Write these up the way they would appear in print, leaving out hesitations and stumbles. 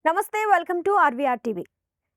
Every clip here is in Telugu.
నమస్తే, వెల్కమ్ టు ఆర్వీఆర్ టీవీ.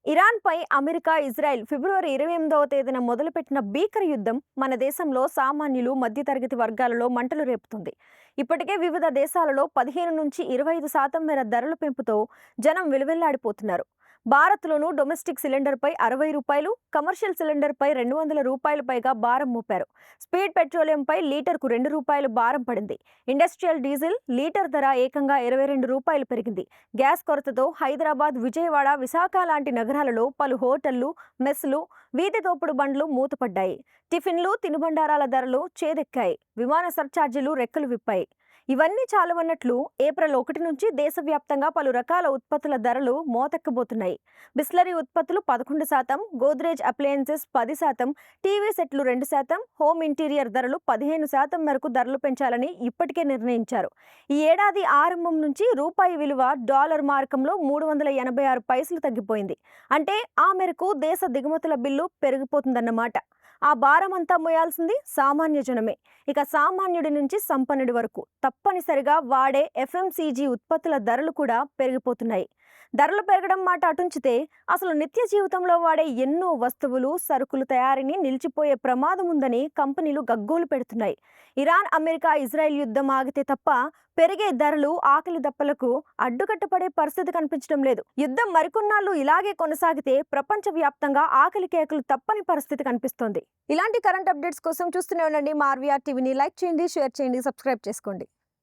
ఇరాన్పై అమెరికా, ఇజ్రాయెల్ ఫిబ్రవరి 28వ తేదీన మొదలుపెట్టిన భీకర యుద్ధం మన దేశంలో సామాన్యులు, మధ్యతరగతి వర్గాలలో మంటలు రేపుతుంది. ఇప్పటికే వివిధ దేశాలలో 15 నుంచి 25% మేర ధరల పెంపుతో జనం విలువెల్లాడిపోతున్నారు. భారత్లోనూ డొమెస్టిక్ సిలిండర్పై 60 రూపాయలు, కమర్షియల్ సిలిండర్పై 200 రూపాయల పైగా భారం మోపారు. స్పీడ్ పెట్రోలియంపై లీటర్కు 2 రూపాయలు భారం పడింది. ఇండస్ట్రియల్ డీజిల్ లీటర్ ధర ఏకంగా 22 రూపాయలు పెరిగింది. గ్యాస్ కొరతతో హైదరాబాద్, విజయవాడ, విశాఖ లాంటి నగరాలలో పలు హోటళ్లు, మెస్లు, వీధి తోపుడు బండ్లు మూతపడ్డాయి. టిఫిన్లు, తినుబండారాల ధరలు చేదెక్కాయి. విమాన సర్ఛార్జీలు రెక్కలు విప్పాయి. ఇవన్నీ చాలవన్నట్లు ఏప్రిల్ 1 నుంచి దేశవ్యాప్తంగా పలు రకాల ఉత్పత్తుల ధరలు మోతెక్కబోతున్నాయి. బిస్లరీ ఉత్పత్తులు 11%, గోద్రేజ్ అప్లయన్సెస్ 10%, టీవీ సెట్లు 2%, హోమ్ ఇంటీరియర్ ధరలు 15% మేరకు ధరలు పెంచాలని ఇప్పటికే నిర్ణయించారు. ఈ ఏడాది ఆరంభం నుంచి రూపాయి విలువ డాలర్ మార్కంలో 386 పైసలు తగ్గిపోయింది. అంటే ఆ మేరకు దేశ దిగుమతుల బిల్లు పెరిగిపోతుందన్నమాట. ఆ భారమంతా మోయాల్సింది సామాన్య జనమే. ఇక సామాన్యుడి నుంచి సంపన్నుడి వరకు తప్పనిసరిగా వాడే ఎఫ్ఎంసీజీ ఉత్పత్తుల ధరలు కూడా పెరిగిపోతున్నాయి. ధరలు పెరగడం మాట అటుంచితే అసలు నిత్య జీవితంలో వాడే ఎన్నో వస్తువులు, సరుకులు తయారీని నిలిచిపోయే ప్రమాదం ఉందని కంపెనీలు గగ్గోలు పెడుతున్నాయి. ఇరాన్, అమెరికా, ఇజ్రాయెల్ యుద్ధం ఆగితే తప్ప పెరిగే ధరలు ఆకలి దప్పలకు అడ్డుకట్టపడే పరిస్థితి కనిపించడం లేదు. యుద్ధం మరికొన్నాళ్ళు ఇలాగే కొనసాగితే ప్రపంచవ్యాప్తంగా ఆకలి కేకలు తప్పని పరిస్థితి కనిపిస్తోంది. ఇలాంటి కరెంట్ అప్డేట్స్ కోసం చూస్తూనే ఉండండి మా ఆర్వీఆర్ టీవీని. లైక్ చేయండి, షేర్ చేయండి, సబ్స్క్రైబ్ చేసుకోండి.